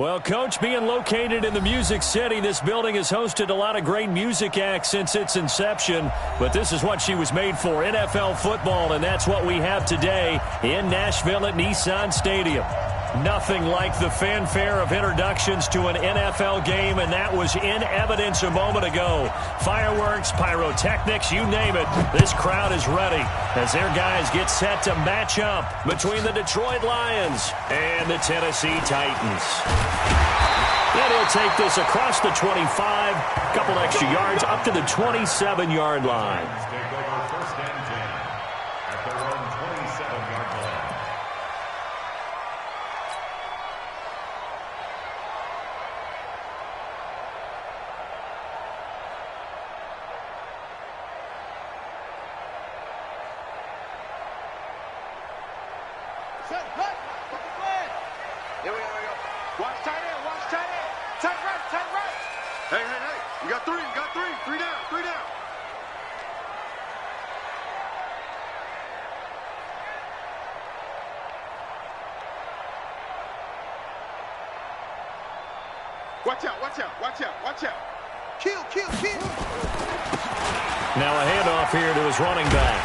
Well, Coach, being located in the Music City, this building has hosted a lot of great music acts since its inception. But this is what she was made for, NFL football, and that's what we have today in Nashville at Nissan Stadium. Nothing like the fanfare of introductions to an NFL game, and that was in evidence a moment ago. Fireworks, pyrotechnics, you name it. This crowd is ready as their guys get set to match up between the Detroit Lions and the Tennessee Titans. And he'll take this across the 25, a couple extra yards up to the 27-yard line. Here we go. Watch tight end. Tight right. Hey. You got three. Three down. Watch out. Kill. Now a handoff here to his running back.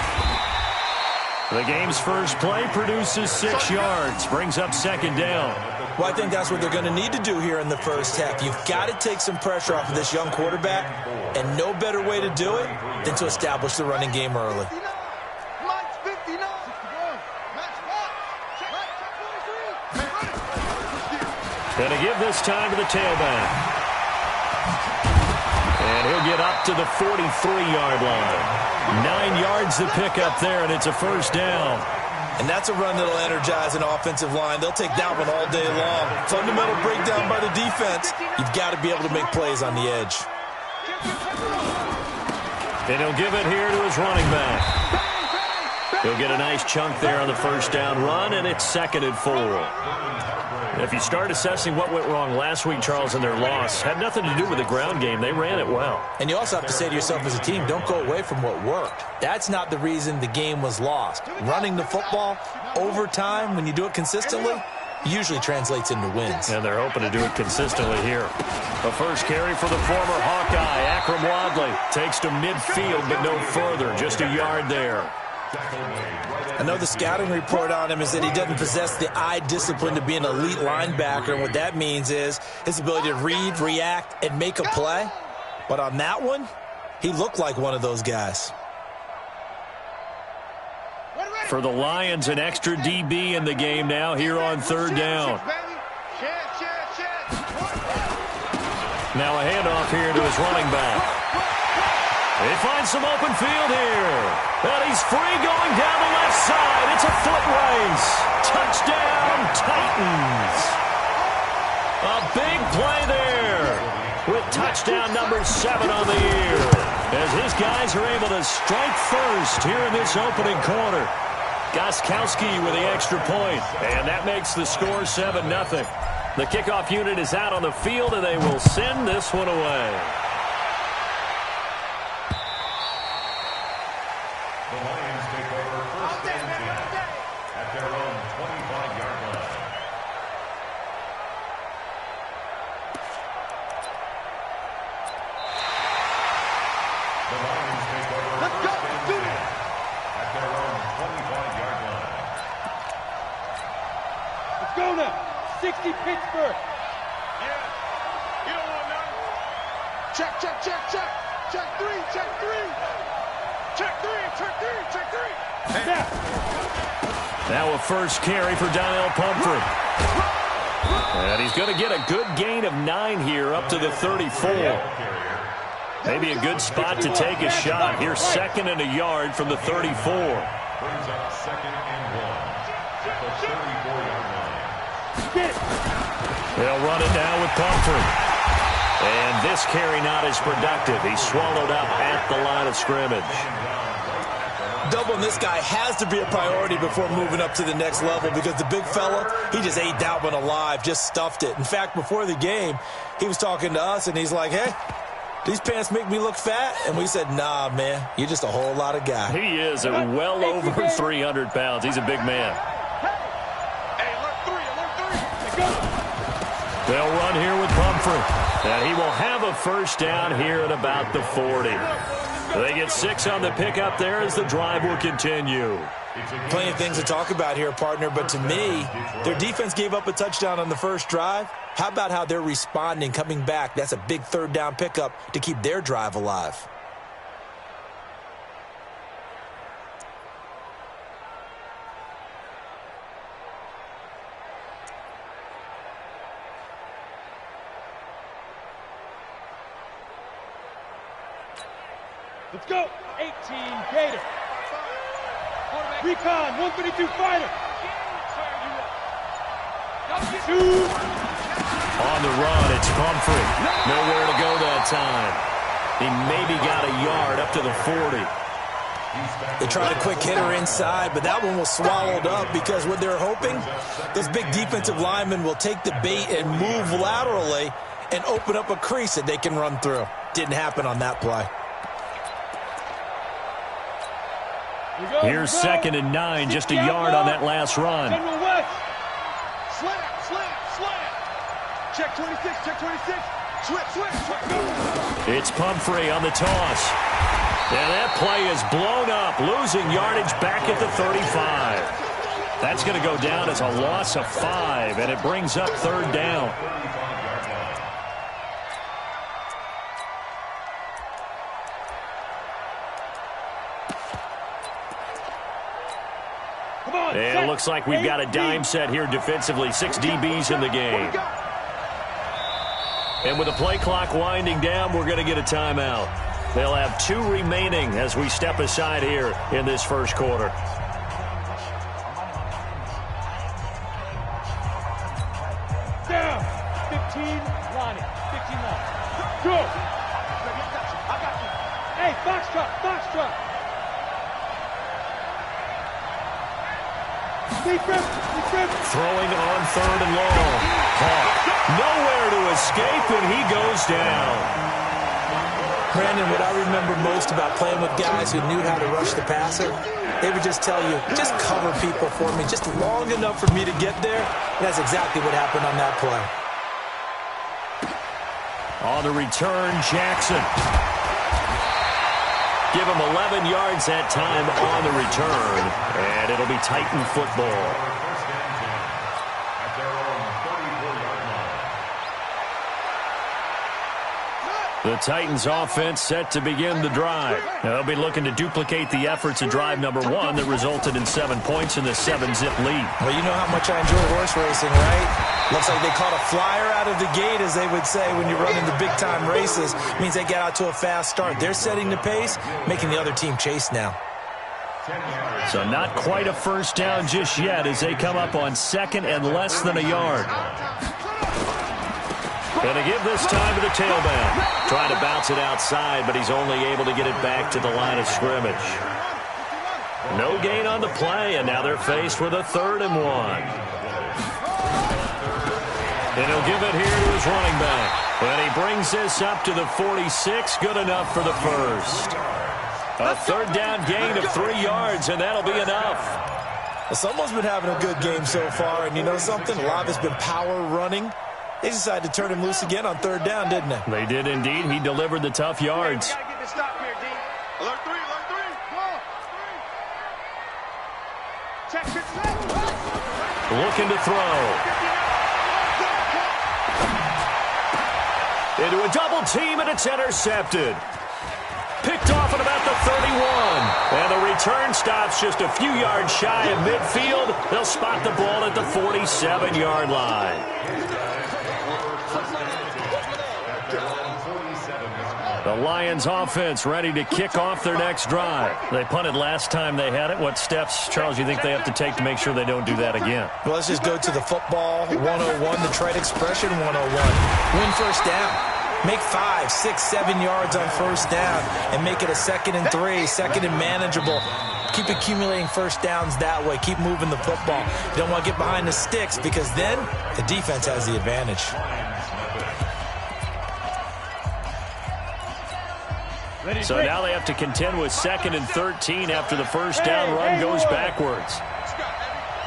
The game's first play produces 6 yards, brings up second down. Well, I think that's what they're going to need to do here in the first half. You've got to take some pressure off of this young quarterback, and no better way to do it than to establish the running game early. Going to give this time to the tailback. And he'll get up to the 43-yard line. 9 yards to pick up there, and it's a first down. And that's a run that'll energize an offensive line. They'll take that one all day long. Fundamental breakdown by the defense. You've got to be able to make plays on the edge. And he'll give it here to his running back. He'll get a nice chunk there on the first down run, and it's 2nd and 4. If you start assessing what went wrong last week, Charles, in their loss, had nothing to do with the ground game. They ran it well. And you also have to say to yourself as a team, don't go away from what worked. That's not the reason the game was lost. Running the football over time, when you do it consistently, usually translates into wins. And they're hoping to do it consistently here. The first carry for the former Hawkeye, Akram Wadley, takes to midfield but no further, just a yard there. I know the scouting report on him is that he doesn't possess the eye discipline to be an elite linebacker, and what that means is his ability to read, react, and make a play. But on that one, he looked like one of those guys. For the Lions, an extra DB in the game now here on third down. Now a handoff here to his running back. He finds some open field here. And he's free going down the left side. It's a foot race. Touchdown, Titans. A big play there with touchdown number 7 on the year. As his guys are able to strike first here in this opening quarter. Gostkowski with the extra point. And that makes the score 7-0. The kickoff unit is out on the field, and they will send this one away. The Lions take over first and 10 at their own 25-yard line. The Lions take over first and 10 at their own 25-yard line. Let's go now. 60 Pittsburgh. Yeah. You don't want none. Check. Check three. Now a first carry for Donnell Pumphrey. And he's going to get a good gain of 9 here up to the 34. Maybe a good spot to take a shot. Here's 2nd and a yard from the 34. Brings up 2nd and 1 at the 34-yard line. They'll run it now with Pumphrey. And this carry not as productive. He's swallowed up at the line of scrimmage. Doubling this guy has to be a priority before moving up to the next level because the big fella, he just ate that one alive, just stuffed it. In fact, before the game, he was talking to us, and he's like, hey, these pants make me look fat? And we said, nah, man, you're just a whole lot of guy. He is at well over 300 pounds. He's a big man. They'll run here with Pumphrey. And he will have a first down here at about the 40. They get 6 on the pickup there as the drive will continue. Plenty of things to talk about here, partner, but to me, their defense gave up a touchdown on the first drive. How about how they're responding, coming back? That's a big third down pickup to keep their drive alive. Let's go. 18 Gator. Recon 132 fighter. On the run, it's Pumphrey. Nowhere to go that time. He maybe got a yard up to the 40. They tried a quick hitter inside, but that one was swallowed up because what they're hoping, those big defensive linemen will take the bait and move laterally and open up a crease that they can run through. Didn't happen on that play. Here's 2nd and 9, just a yard on that last run. Slant, slant. Check 26, check 26. Switch. It's Pumphrey on the toss. And that play is blown up, losing yardage back at the 35. That's going to go down as a loss of 5, and it brings up 3rd down. And it looks like we've got a dime set here defensively. 6 DBs in the game. And with the play clock winding down, we're going to get a timeout. They'll have 2 remaining as we step aside here in this first quarter. Down. 15, Lonnie. 15 Lonnie. Go. I got you. Hey, Foxtrot. Throwing on 3rd and long. Hawk nowhere to escape, and he goes down. Brandon, what I remember most about playing with guys who knew how to rush the passer, they would just tell you, just cover people for me, just long enough for me to get there. And that's exactly what happened on that play. On the return, Jackson. Give him 11 yards that time on the return, and it'll be Titan football. The Titans offense set to begin the drive. They'll be looking to duplicate the efforts of drive number 1 that resulted in 7 points in the 7-zip lead. Well, you know how much I enjoy horse racing, right? Looks like they caught a flyer out of the gate, as they would say when you're running the big-time races. It means they get out to a fast start. They're setting the pace, making the other team chase now. So not quite a first down just yet as they come up on 2nd and less than a yard. Going to give this time to the tailback. Trying to bounce it outside, but he's only able to get it back to the line of scrimmage. No gain on the play, and now they're faced with a 3rd and 1. And he'll give it here to his running back. And he brings this up to the 46. Good enough for the first. A 3rd down gain of 3 yards, and that'll be enough. Well, someone's been having a good game so far, and you know something? A lot has been power running. They decided to turn him loose again on 3rd down, didn't they? They did indeed. He delivered the tough yards. Hey, we gotta get this stop here, D. Alert 3. Come on. Check. Looking to throw. Into a double team, and it's intercepted. Picked off at about the 31. And the return stops just a few yards shy of midfield. They'll spot the ball at the 47-yard line. The Lions offense ready to kick off their next drive. They punted last time they had it. What steps, Charles, you think they have to take to make sure they don't do that again? Well, let's just go to the football 101, the trade expression 101. Win first down. Make 5, 6, 7 yards on first down and make it a 2nd and 3, 2nd and manageable. Keep accumulating first downs that way. Keep moving the football. You don't want to get behind the sticks because then the defense has the advantage. So now they have to contend with 2nd and 13 after the first down run goes backwards.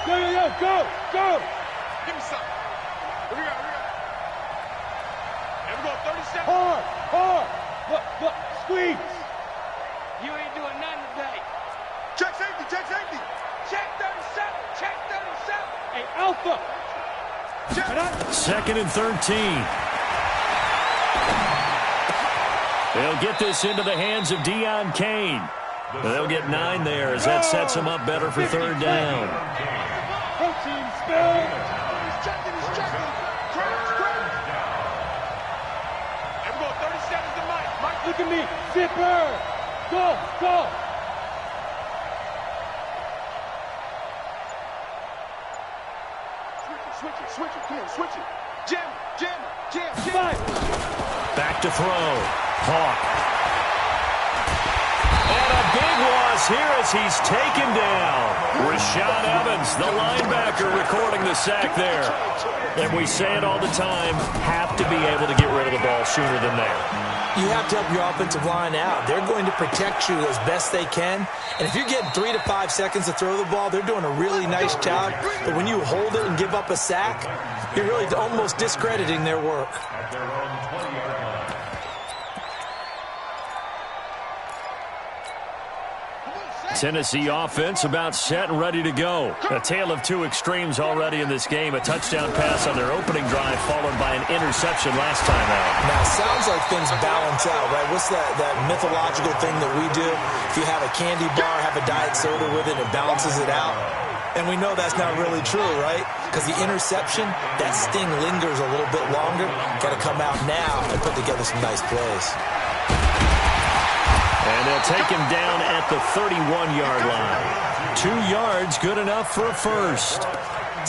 Go. Give me something. Here we go. Hard, hard. Look, squeeze. You ain't doing nothing today. Check safety, check safety. Check 37, check 37. Hey, Alpha. Second and 13. They'll get this into the hands of Deion Kane. They'll get 9 there as that sets them up better for third down. Protein spill. He's checking. Crouch. Everyone, 30 seconds to Mike. Mike, Look at me. Zipper. Go. Switch it. Come on, switch it. Jam. Five. Back to throw. Hawk. And a big loss here as he's taken down. Rashad Evans, the linebacker, recording the sack there. And we say it all the time, have to be able to get rid of the ball sooner than that. You have to help your offensive line out. They're going to protect you as best they can. And if you're getting 3 to 5 seconds to throw the ball, they're doing a really nice job. But when you hold it and give up a sack, you're really almost discrediting their work. At their own 20-yard line. Tennessee offense about set and ready to go. A tale of two extremes already in this game. A touchdown pass on their opening drive followed by an interception last time out. Now, it sounds like things balance out, right? What's that mythological thing that we do? If you have a candy bar, have a diet soda with it, it balances it out. And we know that's not really true, right? Because the interception, that sting lingers a little bit longer. Got to come out now and put together some nice plays. And they'll take him down at the 31-yard line. 2 yards, good enough for a first.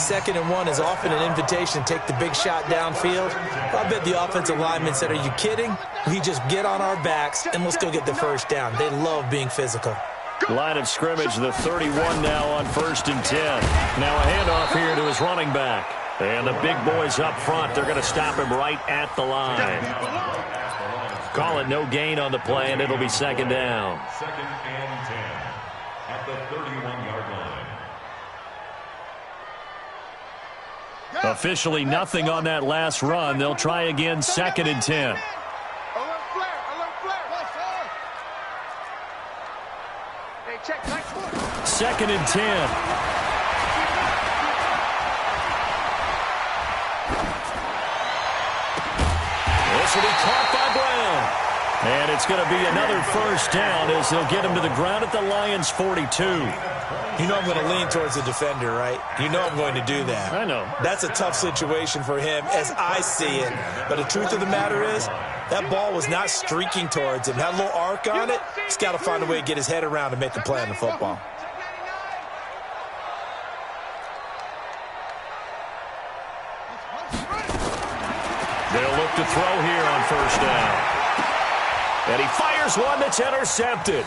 2nd and 1 is often an invitation to take the big shot downfield. I bet the offensive lineman said, are you kidding? We just get on our backs and let's go get the first down. They love being physical. Line of scrimmage, the 31 now on 1st and 10. Now a handoff here to his running back. And the big boys up front, they're going to stop him right at the line. Call it no gain on the play, and it'll be 2nd down. 2nd and 10 at the 31-yard line. Officially nothing on that last run. They'll try again, 2nd and 10. Alert flare. Hey, check, nice foot. 2nd and 10. This will be caught by Brown. And it's going to be another first down as they'll get him to the ground at the Lions' 42. You know I'm going to lean towards the defender, right? You know I'm going to do that. I know. That's a tough situation for him as I see it. But the truth of the matter is, that ball was not streaking towards him. That little arc on it, he's got to find a way to get his head around and make a play on the football. They'll look to throw here on first down. And he fires one that's intercepted.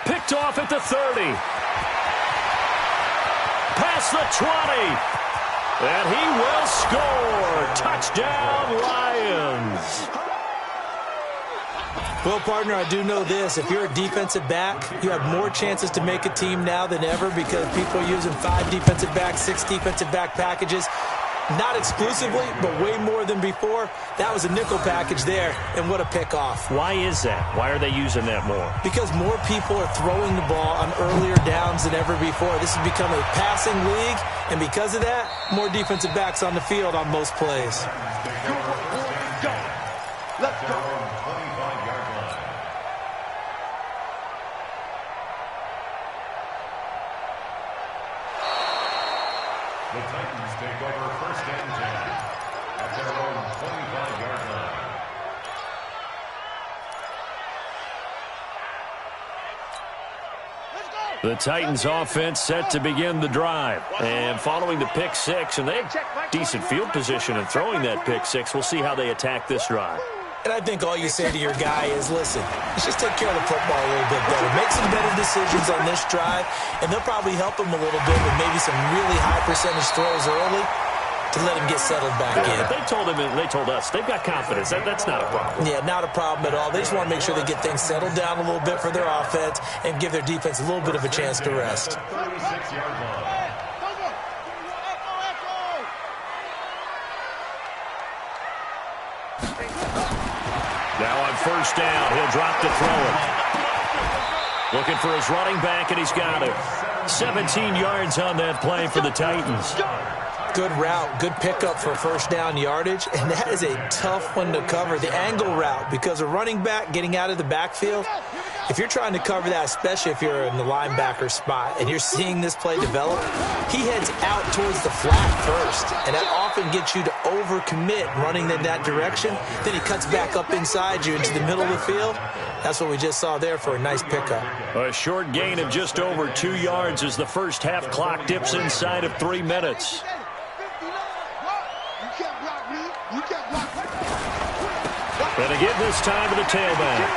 Picked off at the 30. Past the 20. And he will score. Touchdown, Lions. Well, partner, I do know this. If you're a defensive back, you have more chances to make a team now than ever because people are using 5 defensive backs, 6 defensive back packages. Not exclusively, but way more than before. That was a nickel package there, and what a pickoff. Why is that? Why are they using that more? Because more people are throwing the ball on earlier downs than ever before. This has become a passing league, and because of that, more defensive backs on the field on most plays. Let's go. The Titans take over 1st and 10 at their own 25-yard line. The Titans offense set to begin the drive. And following the pick six, and they have decent field position in throwing that pick six. We'll see how they attack this drive. And I think all you say to your guy is, listen, let's just take care of the football a little bit better. Make some better decisions on this drive, and they'll probably help him a little bit with maybe some really high percentage throws early to let him get settled back in. They told him, and they told us, they've got confidence. That's not a problem. Yeah, not a problem at all. They just want to make sure they get things settled down a little bit for their offense and give their defense a little bit of a chance to rest. 36-yard line. first down. He'll drop to throw it. Looking for his running back, and he's got it. 17 yards on that play for the Titans. Good route, good pickup for first down yardage, and that is a tough one to cover, the angle route, because a running back getting out of the backfield, if you're trying to cover that, especially if you're in the linebacker spot and you're seeing this play develop, he heads out towards the flat first, and that often gets you to overcommit running in that direction. Then he cuts back up inside you into the middle of the field. That's what we just saw there for a nice pickup. A short gain of just over 2 yards as the first half clock dips inside of 3 minutes. And again this time to the tailback.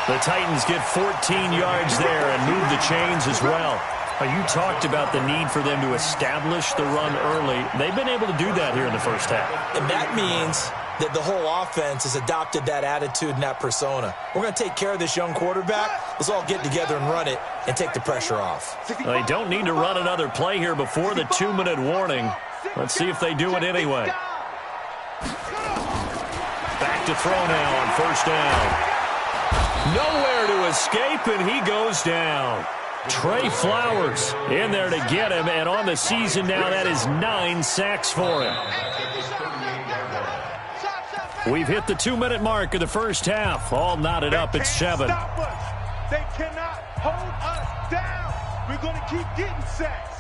The Titans get 14 yards there and move the chains as well. You talked about the need for them to establish the run early. They've been able to do that here in the first half. And that means that the whole offense has adopted that attitude and that persona. We're going to take care of this young quarterback. Let's all get together and run it and take the pressure off. They don't need to run another play here before the 2-minute warning. Let's see if they do it anyway. Back to throw now on first down. Nowhere to escape, and he goes down. Trey Flowers in there to get him, and on the season now, that is 9 sacks for him. We've hit the 2-minute mark of the first half. All knotted up at 7. They cannot hold us down. We're going to keep getting sacks.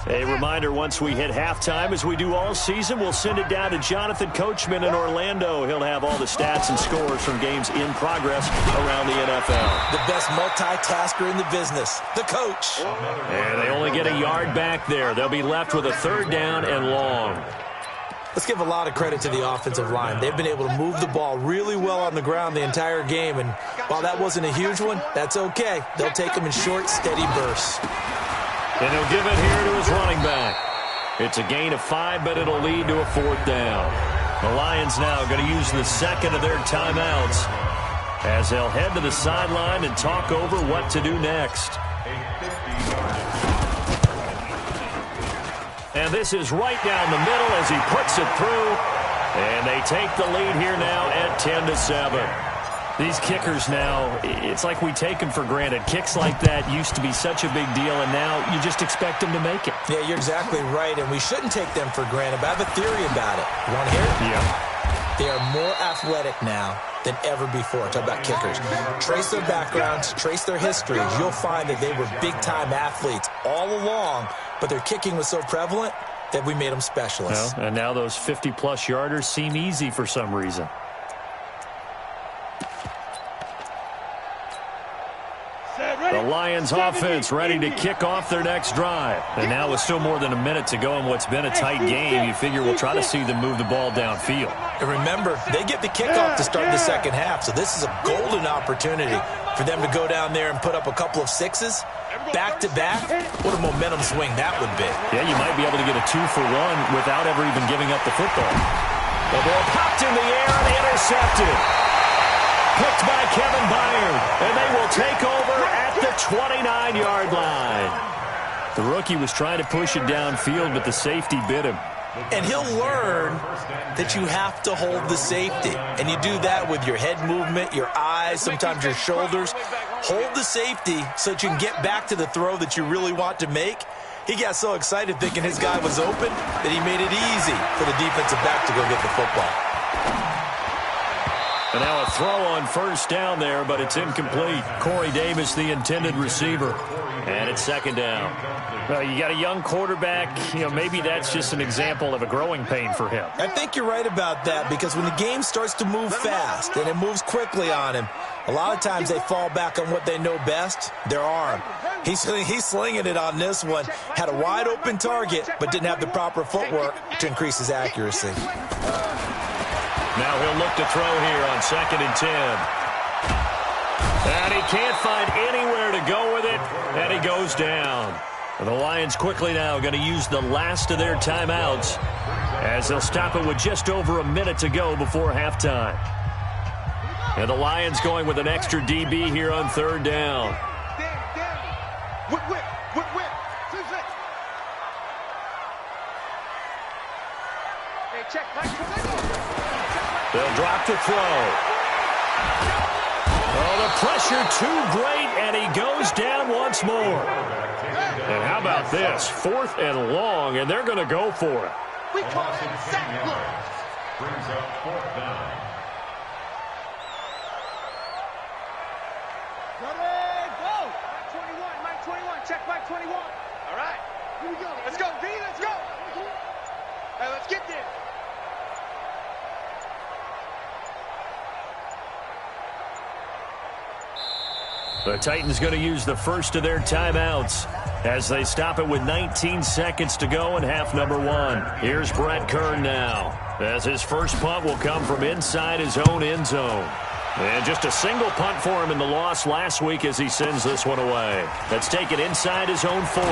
A reminder, once we hit halftime, as we do all season, we'll send it down to Jonathan Coachman in Orlando. He'll have all the stats and scores from games in progress around the NFL. The best multitasker in the business, the coach. And they only get a yard back there. They'll be left with a 3rd down and long. Let's give a lot of credit to the offensive line. They've been able to move the ball really well on the ground the entire game, and while that wasn't a huge one, that's okay. They'll take them in short, steady bursts. And he'll give it here to his running back. It's a gain of 5, but it'll lead to a 4th down. The Lions now going to use the second of their timeouts as they'll head to the sideline and talk over what to do next. And this is right down the middle as he puts it through. And they take the lead here now at 10-7. These kickers now, it's like we take them for granted. Kicks like that used to be such a big deal, and now you just expect them to make it. Yeah, you're exactly right, and we shouldn't take them for granted, but I have a theory about it. You want to hear it? Yeah. They are more athletic now than ever before. Talk about kickers. Trace their backgrounds, trace their histories. You'll find that they were big-time athletes all along, but their kicking was so prevalent that we made them specialists. Well, and now those 50-plus yarders seem easy for some reason. The Lions offense ready to kick off their next drive. And now with still more than a minute to go in what's been a tight game, you figure we'll try to see them move the ball downfield. And remember, they get the kickoff to start the second half, so this is a golden opportunity for them to go down there and put up a couple of 6s back-to-back. What a momentum swing that would be. Yeah, you might be able to get a 2-for-1 without ever even giving up the football. The ball popped in the air and intercepted. Picked by Kevin Byard, and they will take over at the 29-yard line. The rookie was trying to push it downfield, but the safety bit him. And he'll learn that you have to hold the safety. And you do that with your head movement, your eyes, sometimes your shoulders. Hold the safety so that you can get back to the throw that you really want to make. He got so excited thinking his guy was open that he made it easy for the defensive back to go get the football. And now a throw on first down there, but it's incomplete. Corey Davis, the intended receiver. And it's 2nd down. Well, you got a young quarterback. Maybe that's just an example of a growing pain for him. I think you're right about that, because when the game starts to move fast and it moves quickly on him, a lot of times they fall back on what they know best, their arm. He's slinging it on this one. Had a wide open target, but didn't have the proper footwork to increase his accuracy. Now he'll look to throw here on 2nd and 10. And he can't find anywhere to go with it, and he goes down. And the Lions quickly now going to use the last of their timeouts as they'll stop it with just over a minute to go before halftime. And the Lions going with an extra DB here on 3rd down. Whip. They'll drop to throw. Oh, the pressure too great, and he goes down once more. And how about this? 4th and long, and they're going to go for it. We call it sack block. Brings up 4th down. Ready, go! Mike 21, check Mike 21. All right. Here we go. Let's go, D, let's go. Hey, let's get there. The Titans going to use the first of their timeouts as they stop it with 19 seconds to go in half number 1. Here's Brett Kern now, as his first punt will come from inside his own end zone. And just a single punt for him in the loss last week as he sends this one away. That's taken inside his own 40.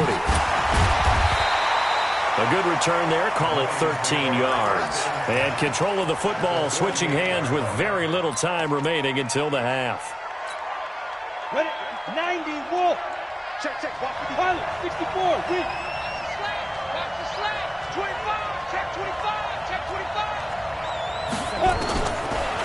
A good return there, call it 13 yards. And control of the football switching hands with very little time remaining until the half. Ready, 90, Wolf. Check. Walk with the Pilot, 64, weak. Slant, watch the slant. 25, check 25, check 25.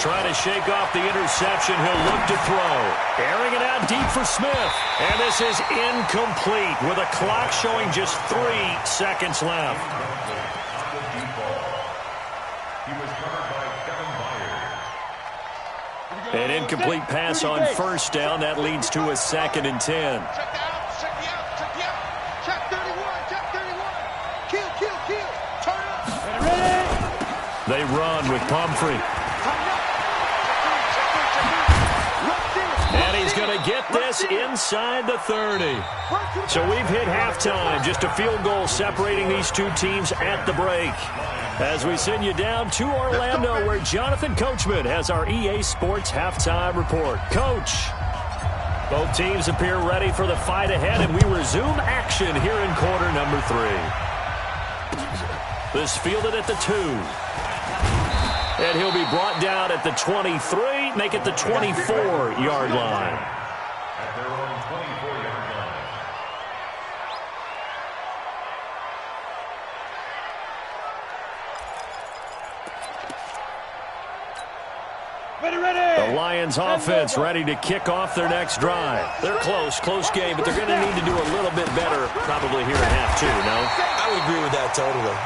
Trying to shake off the interception. He'll look to throw. Airing it out deep for Smith. And this is incomplete with a clock showing just 3 seconds left. He was covered by Kevin Byers. An incomplete pass on first down. That leads to a 2nd and 10. Check the out. Check the out. Check 31. Check 31. Kill. Turn up. Ready? They run with Pumphrey. And he's going to get this inside the 30. So we've hit halftime. Just a field goal separating these two teams at the break. As we send you down to Orlando, where Jonathan Coachman has our EA Sports halftime report. Coach, both teams appear ready for the fight ahead, and we resume action here in quarter number 3. This fielded at the 2. And he'll be brought down at the 23, make it the 24-yard line. At their own 24-yard line. Ready. The Lions offense ready to kick off their next drive. They're close game, but they're going to need to do a little bit better probably here in half 2, no? I would agree with that totally.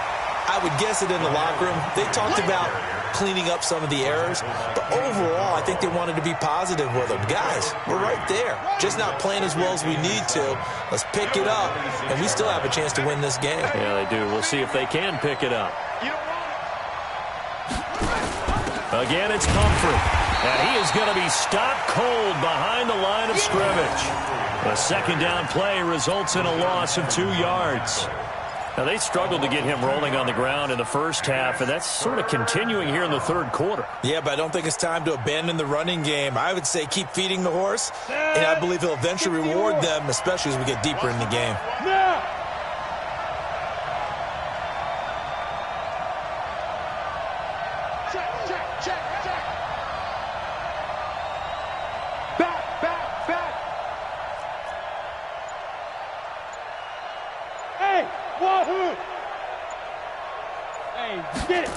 I would guess it in the locker room. They talked about cleaning up some of the errors, but overall, I think they wanted to be positive with them. Guys, we're right there. Just not playing as well as we need to. Let's pick it up, and we still have a chance to win this game. Yeah, they do. We'll see if they can pick it up. Again, it's Pumphrey. And he is going to be stopped cold behind the line of scrimmage. A 2nd down play results in a loss of 2 yards. Now, they struggled to get him rolling on the ground in the first half, and that's sort of continuing here in the 3rd quarter. Yeah, but I don't think it's time to abandon the running game. I would say keep feeding the horse, and I believe he'll eventually reward them, especially as we get deeper in the game. Now. Check. Back. Hey, Wahoo. Hey, get it.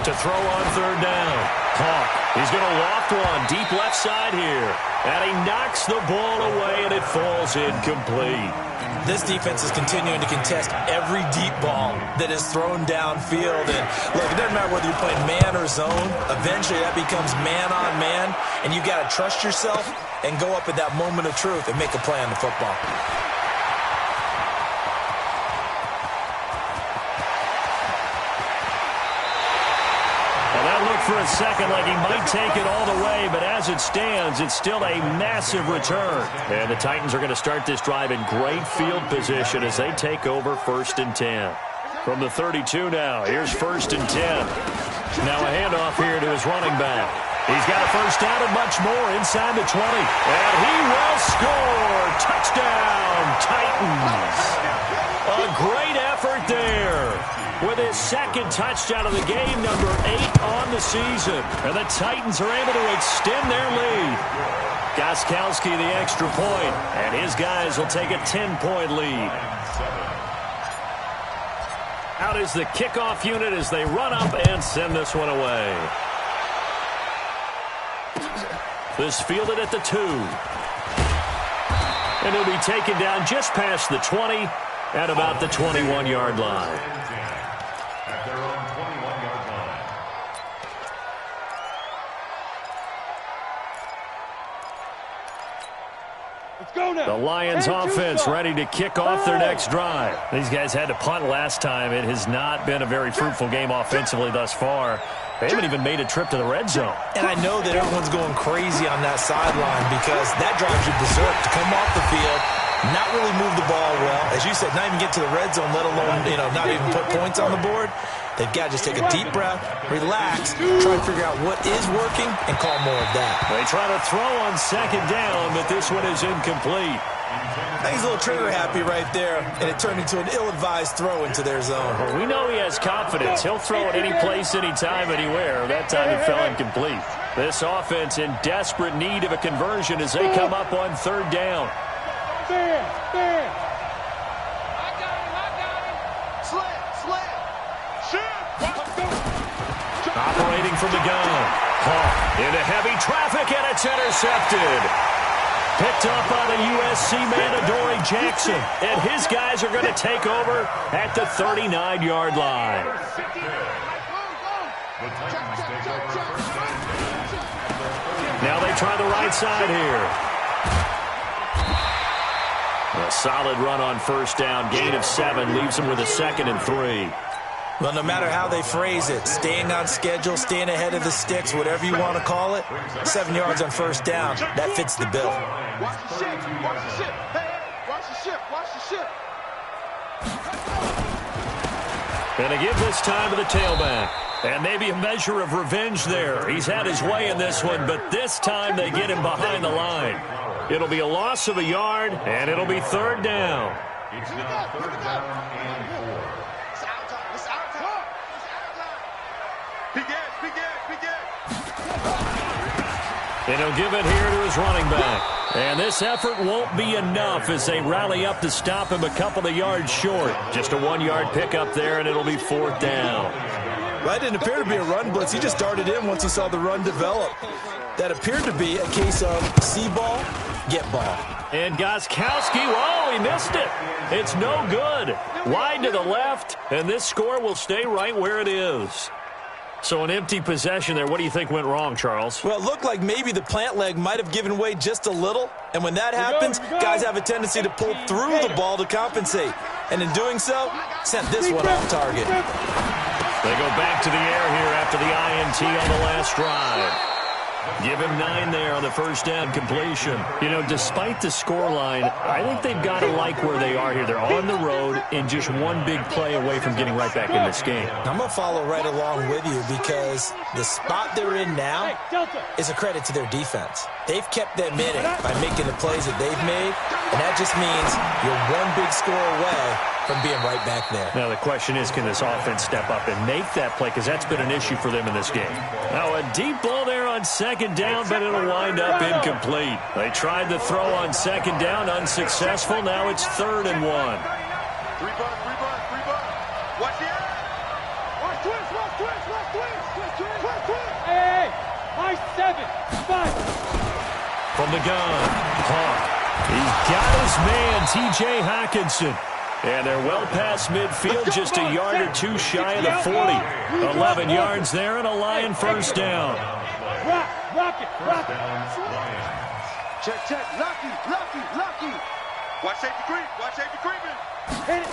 To throw on 3rd down. Hawk, he's going to loft one deep left side here. And he knocks the ball away, and it falls incomplete. This defense is continuing to contest every deep ball that is thrown downfield. And look, it doesn't matter whether you're playing man or zone. Eventually, that becomes man on man, and you got to trust yourself and go up at that moment of truth and make a play on the football. For a second like he might take it all the way, but as it stands, it's still a massive return. And the Titans are going to start this drive in great field position as they take over 1st and 10. From the 32 now, here's 1st and 10. Now a handoff here to his running back. He's got a first down and much more inside the 20. And he will score. Touchdown, Titans. A great effort there. With his 2nd touchdown of the game, number 8 on the season. And the Titans are able to extend their lead. Gostkowski the extra point, and his guys will take a 10-point lead. Out is the kickoff unit as they run up and send this one away. This fielded at the 2. And he'll be taken down just past the 20 at about the 21-yard line. At their own 21-yard line. Let's go now. The Lions offense ready to kick off their next drive. These guys had to punt last time. It has not been a very fruitful game offensively thus far. They haven't even made a trip to the red zone. And I know that everyone's going crazy on that sideline because that drives you berserk to come off the field, not really move the ball well. As you said, not even get to the red zone, let alone, not even put points on the board. They've got to just take a deep breath, relax, try to figure out what is working, and call more of that. They try to throw on second down, but this one is incomplete. I think he's a little trigger happy right there, and it turned into an ill-advised throw into their zone. Well, we know he has confidence. He'll throw it any place, anytime, anywhere. That time it fell incomplete. This offense in desperate need of a conversion as they come up on third down. Bam, bam. I got him. Slam. Shoot. Operating from the gun. Hawk into heavy traffic, and it's intercepted. Picked up by the USC man, Adoree Jackson. And his guys are going to take over at the 39-yard line. Now they try the right side here. A solid run on first down. Gain of 7 leaves them with a 2nd and 3. Well, no matter how they phrase it, staying on schedule, staying ahead of the sticks, whatever you want to call it, 7 yards on first down, that fits the bill. Watch the ship. Hey, watch the ship. And they give this time to the tailback. And maybe a measure of revenge there. He's had his way in this one, but this time they get him behind the line. It'll be a loss of a yard, and it'll be third down. It's now third down and 4. And he'll give it here to his running back. And this effort won't be enough as they rally up to stop him a couple of yards short. Just a 1-yard pickup there, and it'll be fourth down. Well, that didn't appear to be a run blitz. He just darted in once he saw the run develop. That appeared to be a case of see ball, get ball. And Gostkowski, whoa, he missed it. It's no good. Wide to the left, and this score will stay right where it is. So an empty possession there. What do you think went wrong, Charles? Well, it looked like maybe the plant leg might have given way just a little. And when that happens, guys have a tendency to pull through the ball to compensate. And in doing so, sent this one off target. They go back to the air here after the INT on the last drive. Give him 9 there on the first down completion. Despite the scoreline, I think they've got to like where they are here. They're on the road and just one big play away from getting right back in this game. I'm going to follow right along with you because the spot they're in now is a credit to their defense. They've kept them in it by making the plays that they've made, and that just means you're one big score away from being right back there. Now the question is, can this offense step up and make that play? Because that's been an issue for them in this game. Now a deep ball there on second down, but it'll wind up incomplete. They tried to throw on second down, unsuccessful. Now it's 3rd and 1. Three bucks. Watch the air. Watch twist. Hey, high 7, 5. From the gun, Hawk. He's got his man, T.J. Hockenson. And they're well past midfield, just a yard or 2 shy of the 40. 11 yards there and a Lion first down. Rock it. Check. Lucky. Watch safety creeping. Hit it.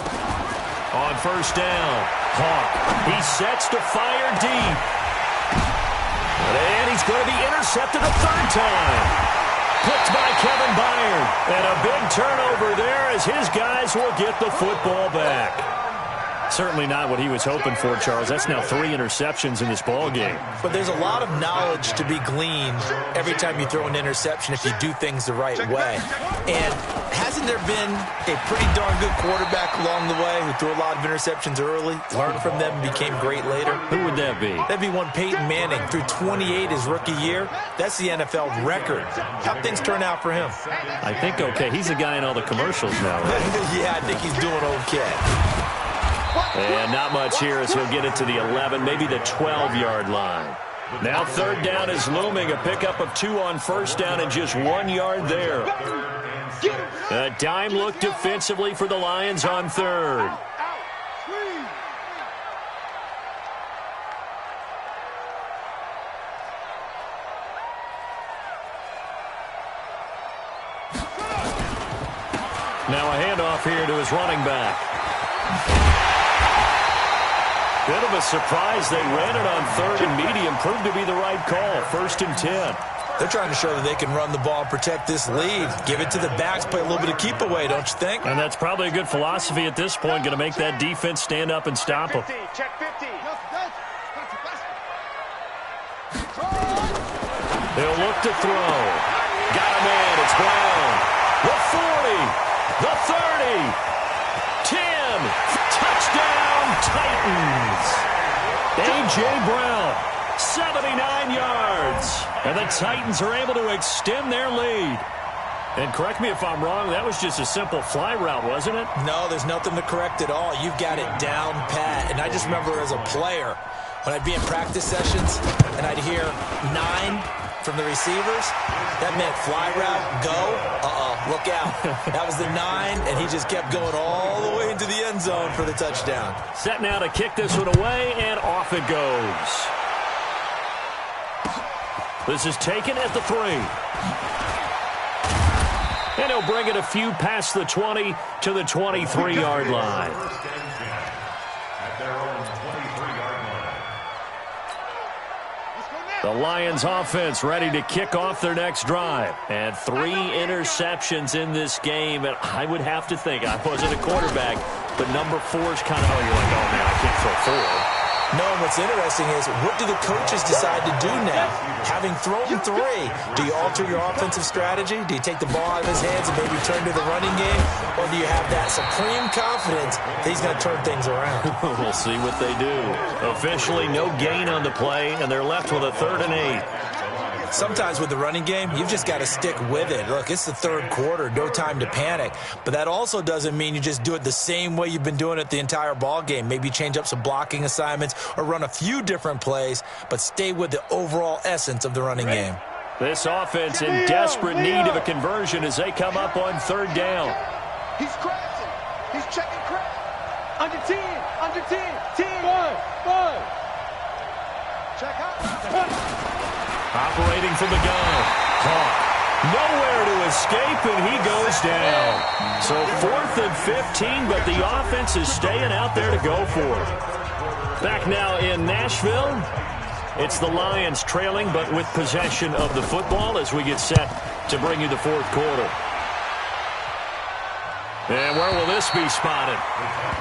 On first down, Hawk. He sets to fire deep. And he's going to be intercepted a 3rd time. Picked by Kevin Byard. And a big turnover there as his guys will get the football back. Certainly not what he was hoping for, Charles. That's now 3 interceptions in this ball game. But there's a lot of knowledge to be gleaned every time you throw an interception if you do things the right way. And hasn't there been a pretty darn good quarterback along the way who threw a lot of interceptions early, learned from them, and became great later? Who would that be? That'd be one Peyton Manning. Threw 28 his rookie year. That's the NFL record. How'd things turn out for him? I think okay. He's a guy in all the commercials now, right? Yeah, I think he's doing okay. And not much here as he'll get it to the 11, maybe the 12-yard line. Now third down is looming, a pickup of 2 on first down and just 1 yard there. A dime look defensively for the Lions on third. Now a handoff here to his running back. Bit of a surprise. They ran it on third and medium. Proved to be the right call. 1st and 10. They're trying to show that they can run the ball and protect this lead. Give it to the backs, play a little bit of keep away, don't you think? And that's probably a good philosophy at this point. Going to make that defense stand up and stop them. Check 50. They'll look to throw. Got a man. It's Brown. The 40. The 30, 10, touchdown Titans. A.J. Brown, 79 yards. And the Titans are able to extend their lead. And correct me if I'm wrong, that was just a simple fly route, wasn't it? No, there's nothing to correct at all. You've got it down pat. And I just remember as a player, when I'd be in practice sessions and I'd hear 9 from the receivers, that meant fly route, go, look out. That was the 9, and he just kept going all the way into the end zone for the touchdown. Set now to kick this one away, and off it goes. This is taken at the 3. And he'll bring it a few past the 20 to the 23-yard line. The Lions offense ready to kick off their next drive. And 3 interceptions in this game. And I would have to think, I wasn't a quarterback, but number 4 is kind of, you're like, oh, man, I can't throw 4. No, and what's interesting is, what do the coaches decide to do now? Having thrown 3, do you alter your offensive strategy? Do you take the ball out of his hands and maybe turn to the running game? Or do you have that supreme confidence that he's going to turn things around? We'll see what they do. Officially, no gain on the play, and they're left with a 3rd and 8. Sometimes with the running game, you've just got to stick with it. Look, it's the 3rd quarter, no time to panic. But that also doesn't mean you just do it the same way you've been doing it the entire ball game. Maybe change up some blocking assignments or run a few different plays, but stay with the overall essence of the running game. This offense in desperate need of a conversion as they come up on 3rd down. He's crashing. He's checking crash. Under 10. Under 10. 10. 5. Check out. Operating from the gun. Caught. Nowhere to escape, and he goes down. So 4th and 15, but the offense is staying out there to go for it. Back now in Nashville. It's the Lions trailing, but with possession of the football as we get set to bring you the 4th quarter. And where will this be spotted?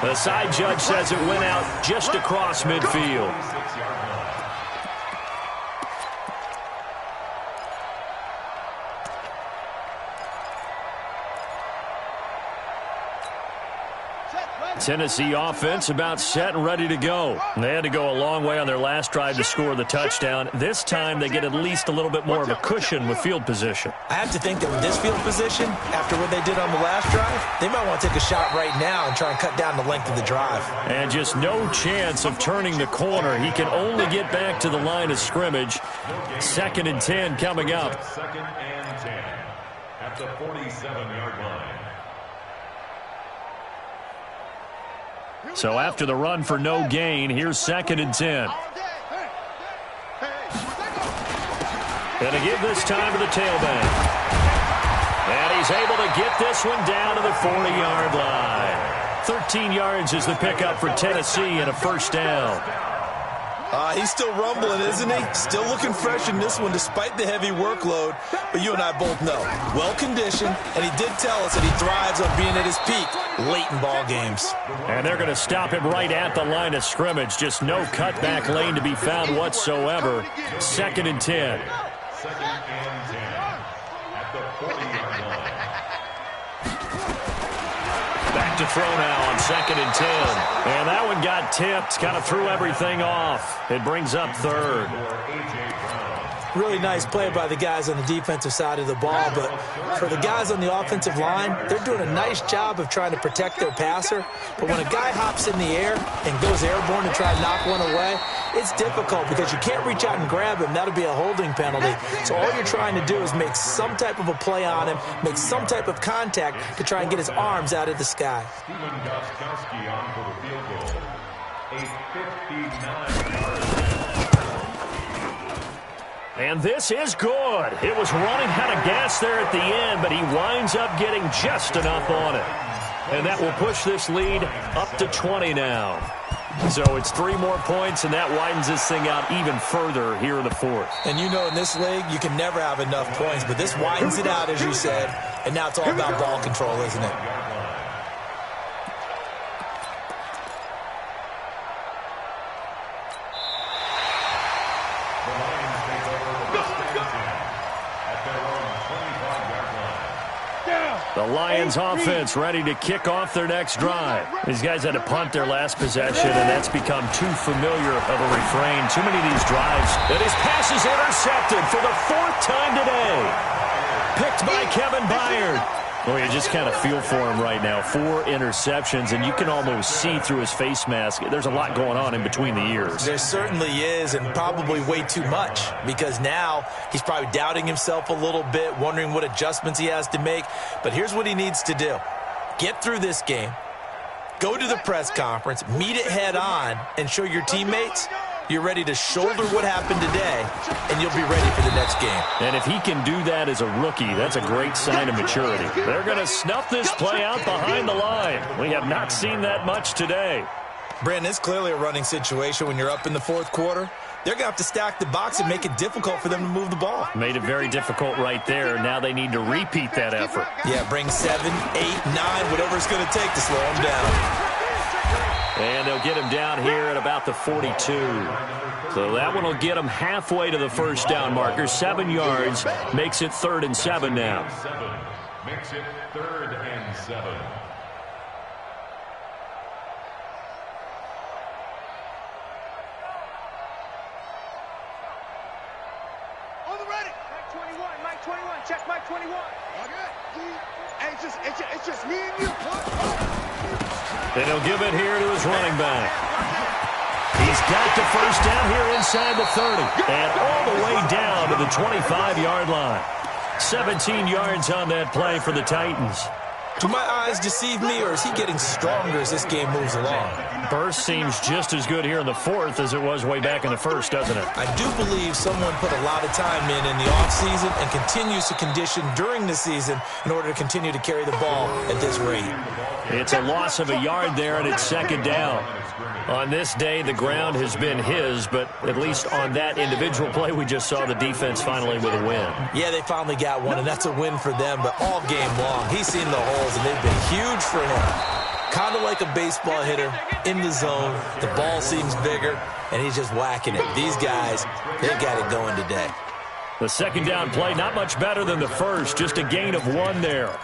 The side judge says it went out just across midfield. Tennessee offense about set and ready to go. They had to go a long way on their last drive to score the touchdown. This time they get at least a little bit more of a cushion with field position. I have to think that with this field position, after what they did on the last drive, they might want to take a shot right now and try and cut down the length of the drive. And just no chance of turning the corner. He can only get back to the line of scrimmage. 2nd and 10 coming up. 2nd and 10 at the 47-yard line. So after the run for no gain, here's 2nd and 10. Gonna give this time to the tailback. And he's able to get this one down to the 40-yard line. 13 yards is the pickup for Tennessee and a 1st down. He's still rumbling, isn't he? Still looking fresh in this one despite the heavy workload. But you and I both know, well-conditioned, and he did tell us that he thrives on being at his peak late in ball games. And they're going to stop him right at the line of scrimmage. Just no cutback lane to be found whatsoever. 2nd and 10. 2nd and 10 at the 40-yard line. Back to throw now on 2nd and 10. And that one got tipped, kind of threw everything off. It brings up 3rd. Really nice play by the guys on the defensive side of the ball, but for the guys on the offensive line, they're doing a nice job of trying to protect their passer. But when a guy hops in the air and goes airborne to try and knock one away, it's difficult because you can't reach out and grab him. That'll be a holding penalty. So all you're trying to do is make some type of a play on him, make some type of contact to try and get his arms out of the sky. Steven Gostkowski on for the field goal. A 59-yard. And this is good. It was running out of gas there at the end, but he winds up getting just enough on it. And that will push this lead up to 20 now. So it's 3 more points, and that widens this thing out even further here in the fourth. And you know in this league, you can never have enough points, but this widens it out, as you said, and now it's all about ball control, isn't it? The Lions offense ready to kick off their next drive. These guys had to punt their last possession, and that's become too familiar of a refrain. Too many of these drives. And his pass is intercepted for the 4th time today. Picked by Kevin Byard. Well, you just kind of feel for him right now. 4 interceptions, and you can almost see through his face mask. There's a lot going on in between the ears. There certainly is, and probably way too much, because now he's probably doubting himself a little bit, wondering what adjustments he has to make. But here's what he needs to do. Get through this game, go to the press conference, meet it head on, and show your teammates you're ready to shoulder what happened today, and you'll be ready for the next game. And if he can do that as a rookie, that's a great sign of maturity. They're going to snuff this play out behind the line. We have not seen that much today. Brandon, it's clearly a running situation when you're up in the 4th quarter. They're going to have to stack the box and make it difficult for them to move the ball. Made it very difficult right there. Now they need to repeat that effort. Yeah, bring 7, 8, 9, whatever it's going to take to slow them down. And they'll get him down here at about the 42. So that one will get him halfway to the first down marker. 7 yards makes it 3rd and 7 now. Makes it 3rd and 7. On the ready. Mike 21, Mike 21, check Mike 21. Okay. Hey, it's just me and you. And he'll give it here to his running back. He's got the first down here inside the 30. And all the way down to the 25-yard line. 17 yards on that play for the Titans. Do my eyes deceive me, or is he getting stronger as this game moves along? Burst seems just as good here in the 4th as it was way back in the 1st, doesn't it? I do believe someone put a lot of time in the offseason and continues to condition during the season in order to continue to carry the ball at this rate. It's a loss of a yard there, and it's 2nd down. On this day, the ground has been his, but at least on that individual play, we just saw the defense finally with a win. Yeah, they finally got one, and that's a win for them, but all game long, he's seen the holes, and they've been huge for him. Kind of like a baseball hitter in the zone. The ball seems bigger, and he's just whacking it. These guys, they got it going today. The 2nd down play, not much better than the 1st, just a gain of 1 there.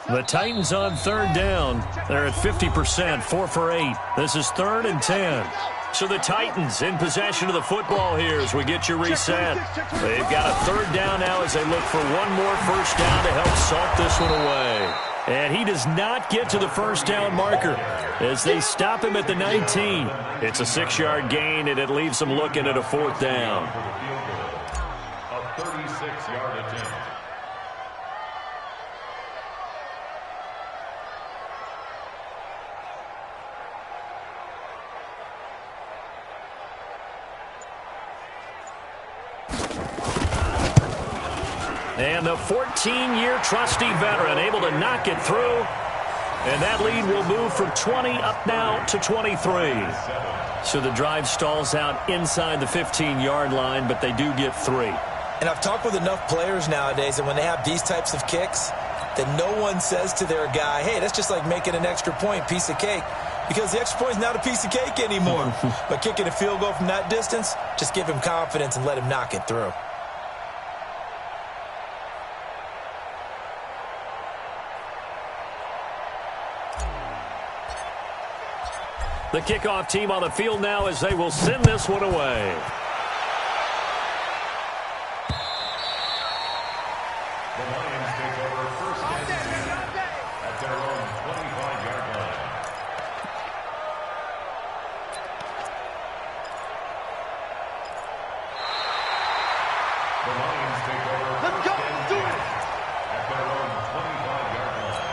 The Titans on 3rd down. They're at 50%, 4 for 8. This is 3rd and 10. So the Titans in possession of the football here as we get you reset. They've got a 3rd down now as they look for one more first down to help salt this one away. And he does not get to the first down marker as they stop him at the 19. It's a 6-yard gain, and it leaves them looking at a 4th down. A 36-yard attempt. And the 14-year trusty veteran able to knock it through. And that lead will move from 20 up now to 23. So the drive stalls out inside the 15-yard line, but they do get 3. And I've talked with enough players nowadays that when they have these types of kicks, that no one says to their guy, hey, that's just like making an extra point, piece of cake. Because the extra point is not a piece of cake anymore. But kicking a field goal from that distance, just give him confidence and let him knock it through. The kickoff team on the field now as they will send this one away. The Lions take over first and 10 at their own 25-yard line. The Lions take over Let's go. first and Do 10 it. at their own 25-yard line.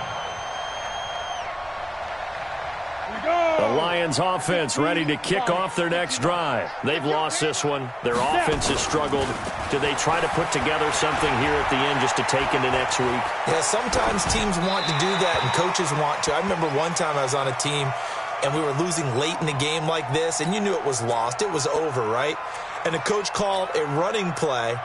The Lions offense ready to kick off their next drive. They've lost this one. Their offense has struggled. Do they try to put together something here at the end just to take into next week? Yeah, sometimes teams want to do that and coaches want to. I remember one time I was on a team and we were losing late in the game like this, and you knew it was lost. It was over, right? And the coach called a running play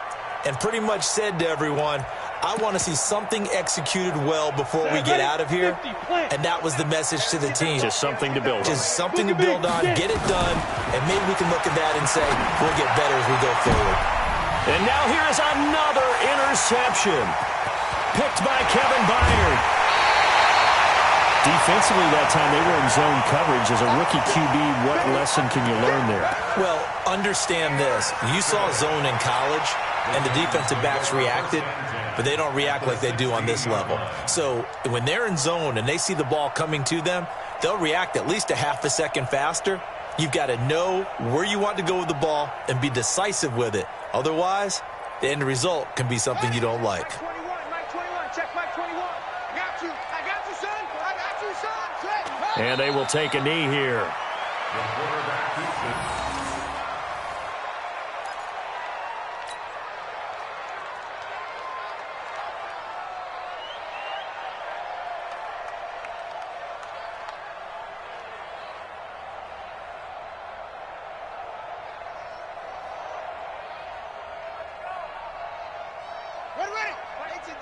and pretty much said to everyone, I want to see something executed well before we get out of here. And that was the message to the team. Just something to build on. Just something to build on, get it done, and maybe we can look at that and say, we'll get better as we go forward. And now here is another interception. Picked by Kevin Byard. Defensively that time, they were in zone coverage. As a rookie QB, what lesson can you learn there? Well, understand this. You saw zone in college, and the defensive backs reacted, but they don't react like they do on this level. So when they're in zone and they see the ball coming to them, they'll react at least a half a second faster. You've got to know where you want to go with the ball and be decisive with it. Otherwise, the end result can be something you don't like. Mike 21, check Mike 21. I got you, son. I got you, son. And they will take a knee here. The quarterback keeps it. Ready. Ancient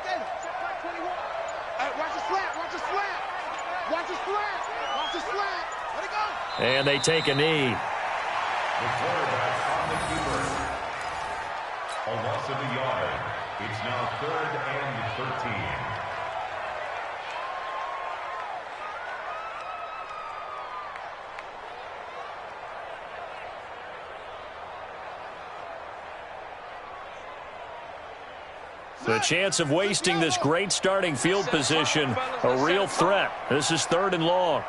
data. Check Mike 21. Hey, watch the slant. Watch the slant. Let it go. And they take a knee. The quarterback on the keeper. A loss of a yard. It's now 3rd and 13. The chance of wasting this great starting field position, a real threat. This is 3rd and long.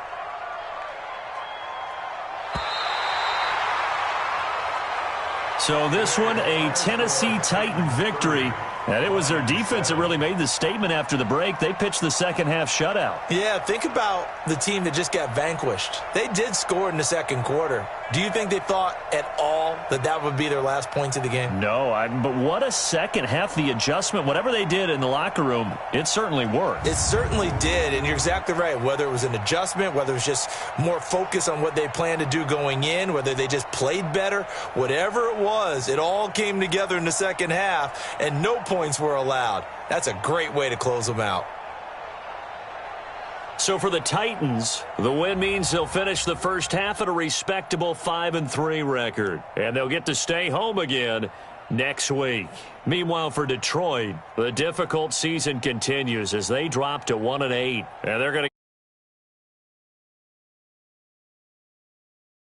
So this one, a Tennessee Titan victory. And it was their defense that really made the statement after the break. They pitched the second half shutout. Yeah, think about the team that just got vanquished. They did score in the second quarter. Do you think they thought at all that that would be their last points of the game? No, but what a second half. The adjustment, whatever they did in the locker room, it certainly worked. It certainly did, and you're exactly right. Whether it was an adjustment, whether it was just more focus on what they planned to do going in, whether they just played better, whatever it was, it all came together in the second half, and no points were allowed. That's a great way to close them out. So for the Titans, the win means they'll finish the first half at a respectable 5-3 record. And they'll get to stay home again next week. Meanwhile, for Detroit, the difficult season continues as they drop to 1-8. And they're going to